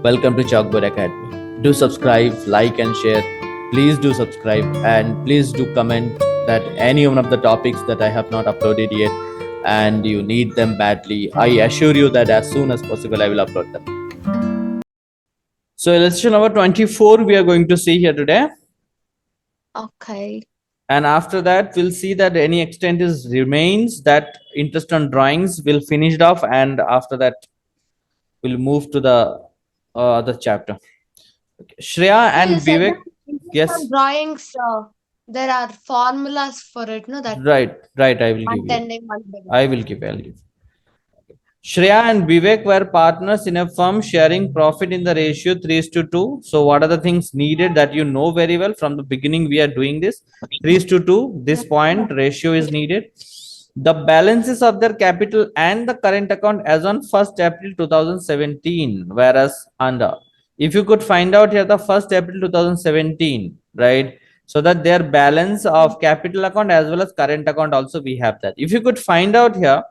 Welcome to Chalkboard Academy. Do subscribe, like, and share. Please do subscribe and please do comment that any one of the topics that I have not uploaded yet and you need them badly. I assure you that as soon as possible I will upload them. So, illustration number 24 we are going to see here today. Okay. And after that, we'll see that any extent is remains, that interest on drawings will finish it off, and after that, we'll move to the other chapter. Okay. Shreya So you and said Vivek, that yes, some drawings, there are formulas for it, no? That right. I will give month you. ending, month beginning. I'll give. Shreya and Vivek were partners in a firm sharing profit in the ratio 3:2. So, what are the things needed that you know very well from the beginning? We are doing this 3:2. This point ratio is needed. The balances of their capital and the current account as on 1st April 2017. Whereas, under if you could find out here the 1st April 2017, right? So that their balance of capital account as well as current account also we have that. If you could find out here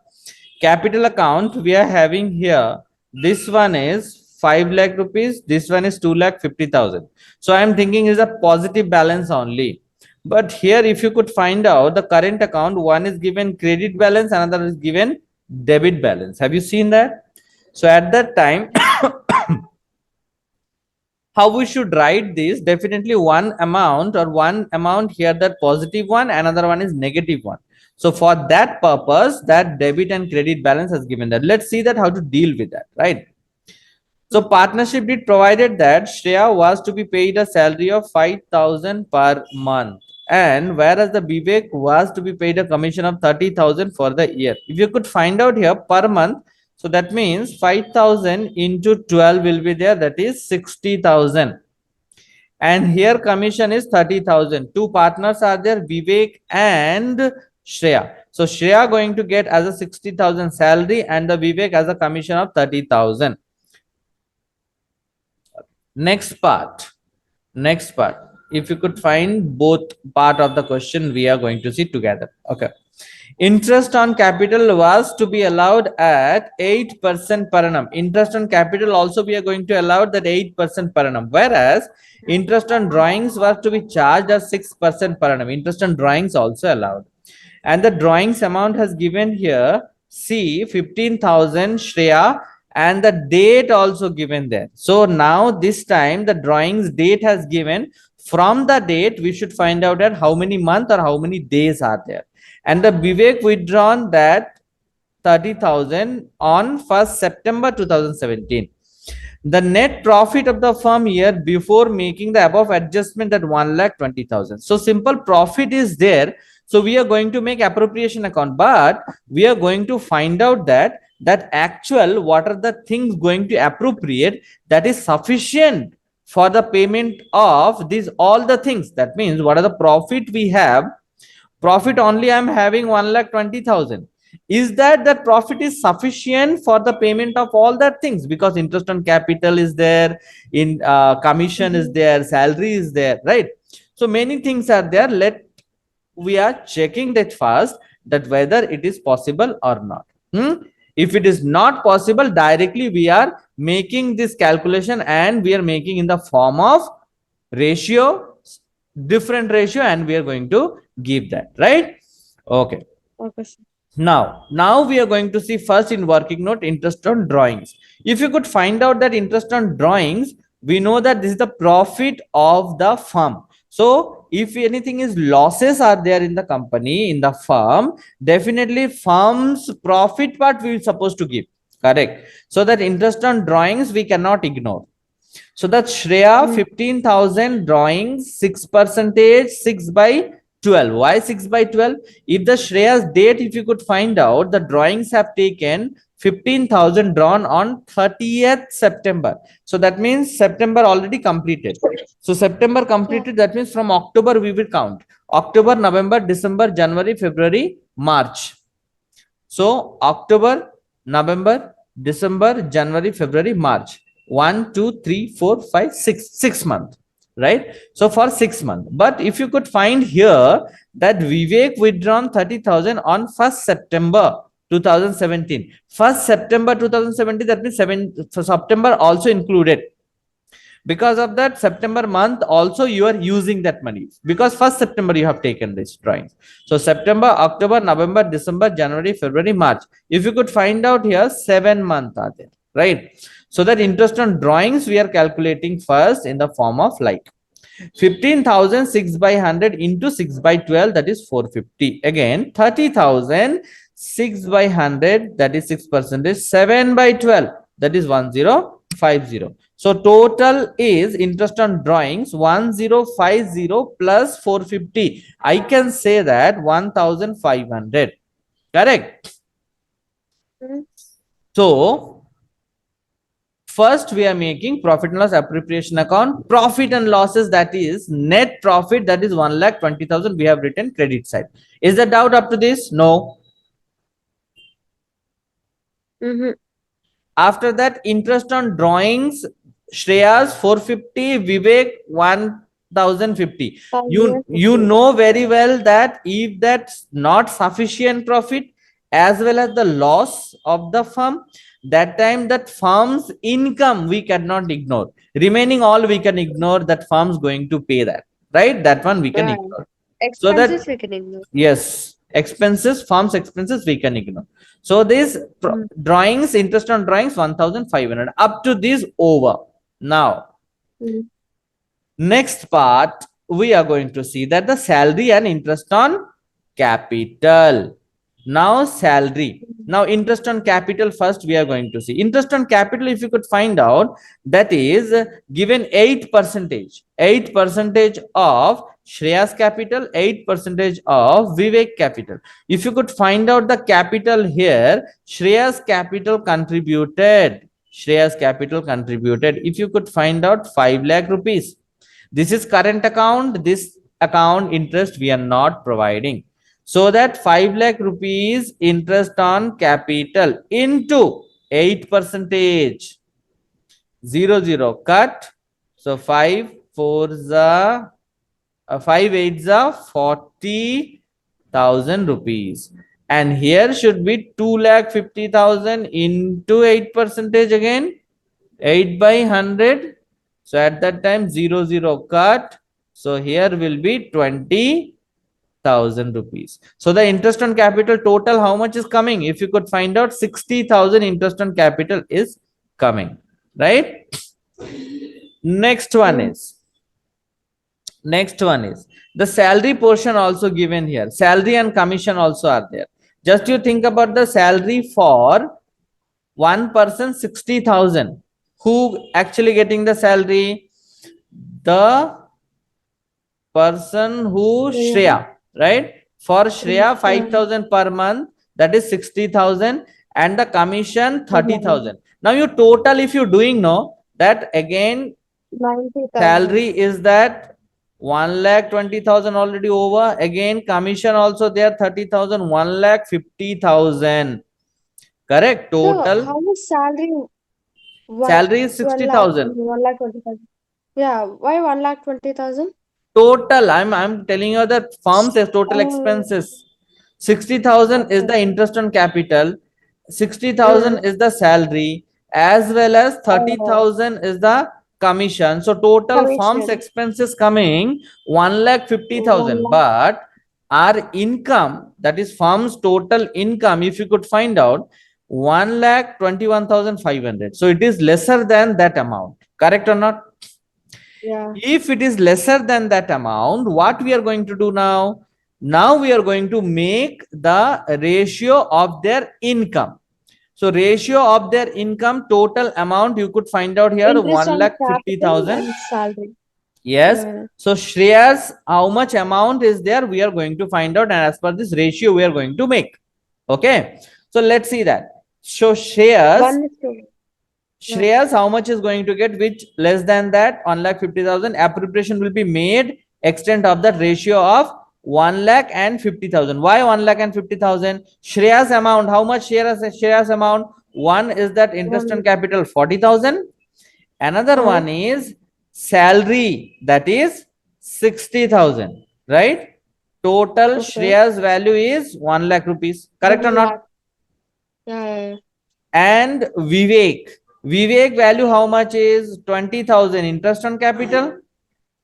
capital account we are having here, this one is 5 lakh rupees, this one is 2 lakh 50,000. So I am thinking is a positive balance only. But here if you could find out the current account, one is given credit balance, another is given debit balance. Have you seen that? So at that time how we should write this? Definitely one amount here, that positive one, another one is negative one. So for that purpose, that debit and credit balance has given that. Let's see that how to deal with that, right? So partnership did provided that Shreya was to be paid a salary of 5,000 per month, and whereas the Vivek was to be paid a commission of 30,000 for the year. If you could find out here per month, so that means 5,000 into 12 will be there, that is 60,000. And here commission is 30,000. Two partners are there, Vivek and Shreya. So Shreya going to get as a 60,000 salary and the Vivek as a commission of 30,000. Next part. If you could find both part of the question, we are going to see together. Okay. Interest on capital was to be allowed at 8% per annum. Interest on capital also we are going to allow that 8% per annum. Whereas interest on drawings was to be charged as 6% per annum. Interest on drawings also allowed. And the drawings amount has given here, see 15,000 Shreya, and the date also given there. So now this time the drawings date has given. From the date we should find out that how many months or how many days are there. And the Vivek withdrawn that 30,000 on 1st September 2017. The net profit of the firm year before making the above adjustment at 1,20,000. So simple profit is there. So we are going to make appropriation account, but we are going to find out that actual what are the things going to appropriate that is sufficient for the payment of these all the things. That means what are the profit we have. Profit only I am having 1,20,000. Is that profit is sufficient for the payment of all that things? Because interest on capital is there, in commission is there, salary is there, right? So many things are there. We are checking that first, that whether it is possible or not. If it is not possible, directly we are making this calculation and we are making in the form of ratio, different ratio, and we are going to give that, right? Okay. Okay. Now we are going to see first in working note interest on drawings. If you could find out that interest on drawings, we know that this is the profit of the firm. So if anything is losses are there in the company, in the firm, definitely firm's profit part we are supposed to give, correct? So that interest on drawings we cannot ignore. So that Shreya 15,000 drawings, 6%, 6 by 12. Why 6 by 12? If the Shreya's date, if you could find out, the drawings have taken 15,000 drawn on 30th September. So that means September already completed. So September completed, that means from October we will count. October, November, December, January, February, March. So October, November, December, January, February, March. 1, 2, 3, 4, 5, 6 months, right? So for 6 months. But if you could find here that Vivek withdrawn 30,000 on 1st September 2017. 1st September 2017, that means September also included. Because of that, September month also you are using that money, because first September you have taken this drawings. So September, October, November, December, January, February, March. If you could find out here, 7 months are there, right? So that interest on drawings we are calculating first in the form of like 15,000 6 by 100 into 6 by 12, that is 450. Again 30,000 6 by 100, that is 6%, 7 by 12, that is 1050. So total is interest on drawings 1050 plus 450. I can say that 1500. Correct. Mm. So first we are making profit and loss appropriation account. Profit and losses, that is net profit, that is 1,20,000. We have written credit side. Is there doubt up to this? No. Mm-hmm. After that, interest on drawings, Shreyas 450, Vivek 1050. You know very well that if that's not sufficient profit as well as the loss of the firm, that time that firm's income we cannot ignore. Remaining all we can ignore, that firm's going to pay that, right? That one we can Yeah. ignore. So Expenses that, we can ignore. yes, expenses, firm's expenses we can ignore. So this Mm. drawings, interest on drawings 1500 up to this over. Now Mm. next part we are going to see that the salary and interest on capital. Now salary, now interest on capital first we are going to see. Interest on capital, if you could find out, that is given 8% of Shreya's capital, 8% of Vivek capital. If you could find out the capital here, Shreya's capital contributed, if you could find out 5 lakh rupees. This is current account, this account interest we are not providing. So that 5 lakh rupees interest on capital into 8%, 0 cut. So 5 4s are 5 8s are 40,000 rupees. And here should be 2,50,000 into 8% again, 8 by 100. So at that time 0 cut. So here will be 20,000 rupees. So the interest on capital total, how much is coming? If you could find out, 60,000 interest on capital is coming, right? Next one Mm. is, the salary portion also given here. Salary and commission also are there. Just you think about the salary for one person, 60,000. Who actually getting the salary? The person who Yeah. Shreya, right? For Shreya, Yeah. 5,000 per month, that is 60,000, and the commission 30,000. Yeah. Now you total, if you doing no, that again 90,000. salary is that 1,20,000 already over. Again commission also there 30,000, 1,50,000. Correct. So Total how much salary? salary is 1 lakh, 60,000. 1,20,000. Yeah, why 1,20,000? Total, I'm telling you that firm's total Oh. expenses. 60,000 is the Okay. interest on capital, 60,000 Mm. is the salary, as well as Oh, 30,000 is the commission. So total firm's commission. expenses coming 1 1,50,000. lakh. But our income, that is firm's total income, if you could find out, 1,21,500. So it is lesser than that amount. Correct or not? Yeah. If it is lesser than that amount, what we are going to do now? Now we are going to make the ratio of their income. So ratio of their income, total amount you could find out here, Interest on capital 1,50,000. and salary. Yes. Yeah. So Shreya's, how much amount is there? We are going to find out, and as per this ratio, we are going to make. Okay. So let's see that. So Shreya's, 1:2. Yeah. Shreyas, how much is going to get, which less than that, 1,50,000. Appropriation will be made extent of that ratio of 1,50,000. Why 1,50,000? Shreya's amount, how much Shreya's amount? One is that interest on 1. capital 40,000. Another one is salary, that is 60,000, right? Total Okay. Shreya's value is 1 lakh rupees. Correct or 1 not? lakh. Yeah. And Vivek, Vivek value how much is 20,000 interest on capital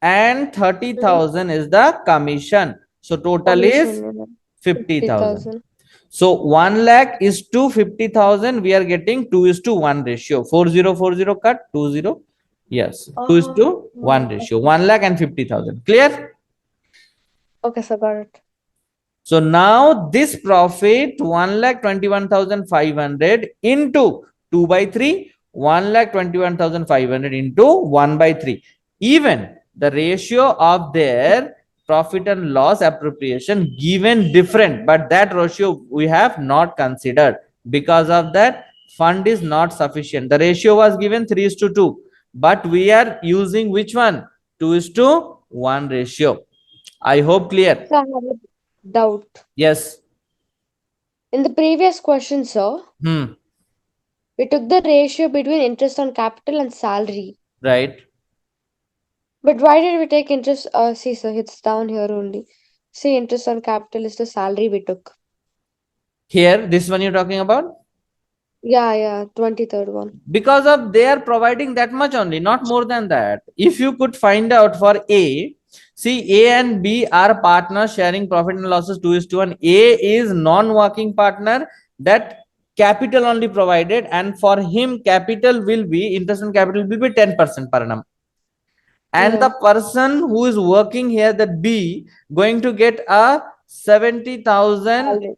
and 30,000 is the commission. So total is Commission, 50,000. 50,000. So 1 lakh is to 50,000. We are getting 2 is to 1 ratio. 4040 cut 20. Yes, 2 is to 1 ratio. 1 lakh and 50,000. Clear? Okay, sir, got it. So now this profit 1,21,500 into 2 by 3, 1,21,500 into 1 by 3. Even the ratio of their profit and loss appropriation given different, but that ratio we have not considered. Because of that, fund is not sufficient. The ratio was given 3 is to 2, but we are using which one? 2 is to 1 ratio. I hope clear. So I have a doubt. Yes. In the previous question, sir, Hmm. we took the ratio between interest on capital and salary. Right. But why did we take interest? See, sir, it's down here only. See, interest on capital is the salary we took. Here, this one you're talking about? Yeah, 23rd one. Because of they are providing that much only, not more than that. If you could find out for A, see, A and B are partners sharing profit and losses 2 is to 1. A is non-working partner, that capital only provided, and for him, capital will be, interest on capital will be 10% per annum. And Yeah. the person who is working here, that B, going to get a 70,000. Salary.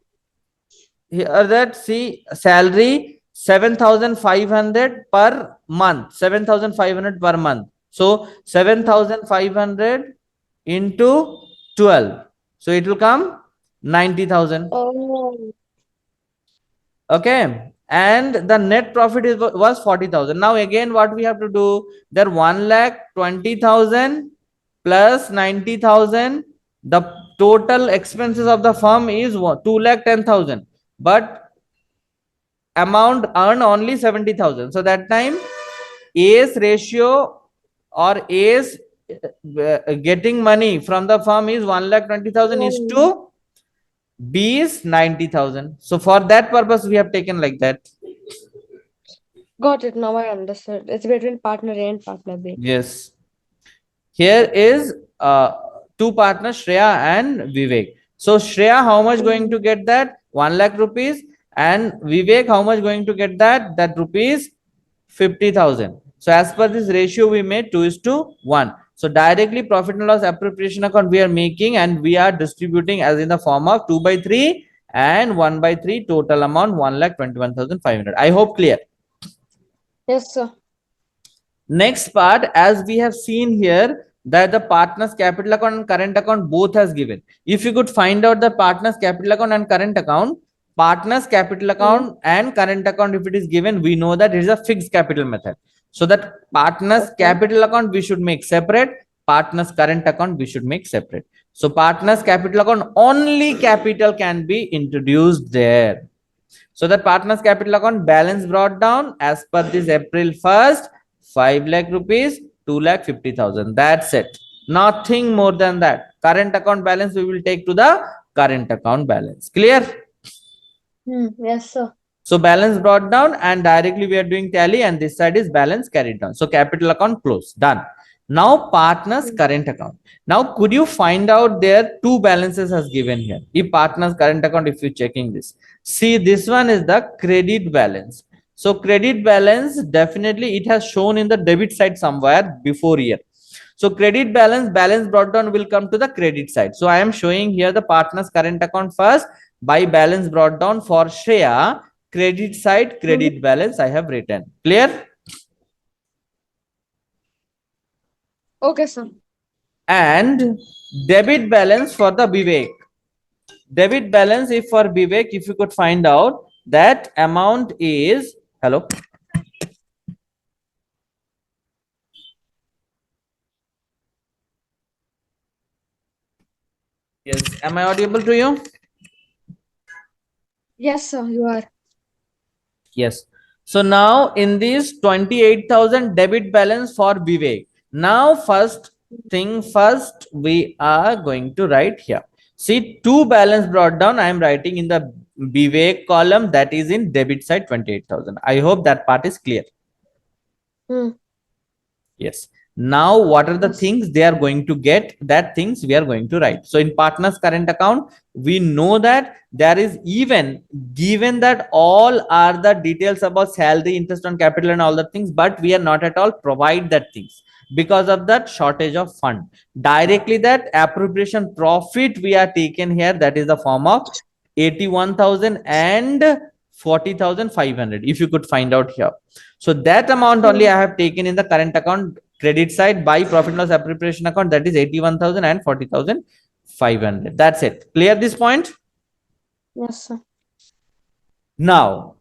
Here that see salary 7,500 per month, 7,500 per month. So 7,500 into 12. So it will come 90,000. Oh, Okay. And the net profit was 40,000. Now again, what we have to do? There 1,20,000 plus 90,000. The total expenses of the firm is 2,10,000. But amount earned only 70,000. So that time A's ratio or A's getting money from the firm is 1,20,000 is oh, to B is 90,000. So for that purpose, we have taken like that. got it. Now I understood. It's between partner A and partner B. Yes. Here is two partners, Shreya and Vivek. So Shreya, how much going to get that? 1 lakh rupees. And Vivek, how much going to get that? That rupees 50,000. So as per this ratio, we made 2 is to 1. So directly profit and loss appropriation account we are making, and we are distributing as in the form of 2 by 3 and 1 by 3, total amount 1,21,500. I hope clear. Yes, sir. Next part, as we have seen here, that the partners capital account and current account both has given. If you could find out the partners capital account and current account, partners capital account and current account, if it is given, we know that it is a fixed capital method. So that partners Okay. capital account we should make separate, partners current account we should make separate. So partners capital account, only capital can be introduced there. So that partners capital account balance brought down as per this April 1st, 5 lakh rupees, 2,50,000. That's it. Nothing more than that. Current account balance we will take to the current account balance. Clear? Yes, sir. So balance brought down and directly we are doing tally, and this side is balance carried down. So capital account closed. Done. Now partners current account. Now could you find out there two balances as given here? If partners current account, if you checking this, see this one is the credit balance. So credit balance, definitely it has shown in the debit side somewhere before here. So credit balance brought down will come to the credit side. So I am showing here the partners current account first, by balance brought down for Shreya, credit side credit balance I have written. Clear? Okay, sir. And debit balance for the Vivek. Debit balance, if for Vivek, if you could find out, that amount is, hello, yes, am I audible to you? Yes, sir, you are. Yes. So now in this 28,000 debit balance for Vivek. Now first thing first, we are going to write here. See, two balance brought down, I am writing in the Vivek column, that is in debit side 28,000. I hope that part is clear. Hmm. Yes. Now, what are the Yes. things they are going to get? That things we are going to write. So in partners current account, we know that there is even given that all are the details about salary, interest on capital and all the things, but we are not at all provide that things because of that shortage of fund. Directly that appropriation profit we are taken here, that is the form of 81,000 and 40,500. If you could find out here, so that amount only Hmm. I have taken in the current account credit side by profit and loss appropriation account, that is 81,000 and 40,500. That's it. Clear this point? Yes, sir. Now,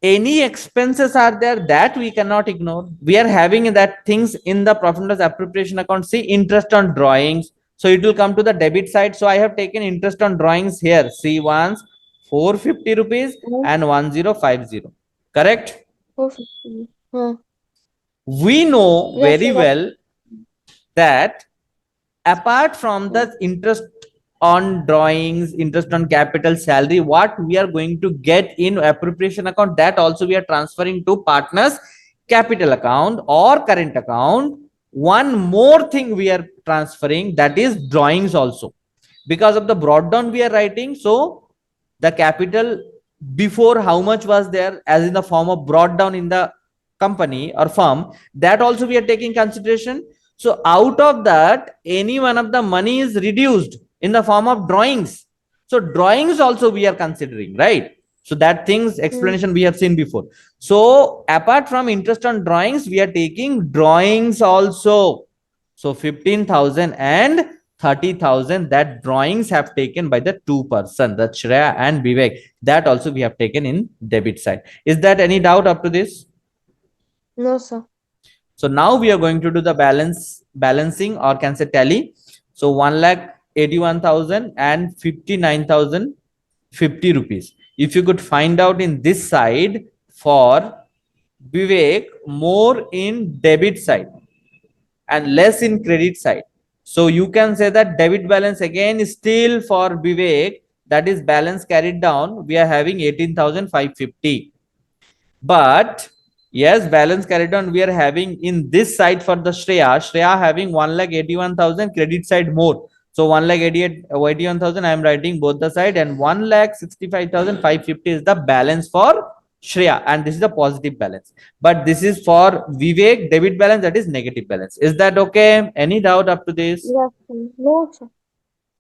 any expenses are there that we cannot ignore. We are having that things in the profit and loss appropriation account. See, interest on drawings. So it will come to the debit side. So I have taken interest on drawings here. See, once 450 rupees Hmm. and 1050. Correct? 450. Hmm. We know Yes, very sir. That. well that apart from Hmm. the interest on drawings, interest on capital, salary, what we are going to get in appropriation account, that also we are transferring to partners capital account or current account. One more thing we are transferring, that is drawings also, because of the broad down we are writing. So the capital before how much was there as in the form of brought down in the company or firm, that also we are taking consideration. So out of that, any one of the money is reduced in the form of drawings. So drawings also we are considering, right? So that things Hmm. explanation we have seen before. So apart from interest on drawings, we are taking drawings also. So 15,000 and 30,000, that drawings have taken by the two person, the Shreya and Vivek. That also we have taken in debit side. Is that any doubt up to this? No, sir. So now we are going to do the balancing or can say tally. So 1,81,000 and 59,050 rupees. If you could find out in this side for Vivek, more in debit side and less in credit side. So you can say that debit balance again is still for Vivek, that is balance carried down. We are having 18,550. But yes, balance carried on we are having in this side for the Shreya having 1,81,000 credit side more. So 1,81,000 I am writing both the side, and 1,65,550 is the balance for Shreya, and this is the positive balance. But this is for Vivek debit balance, that is negative balance. Is that okay? Any doubt up to this? Yes, sir. No, sir.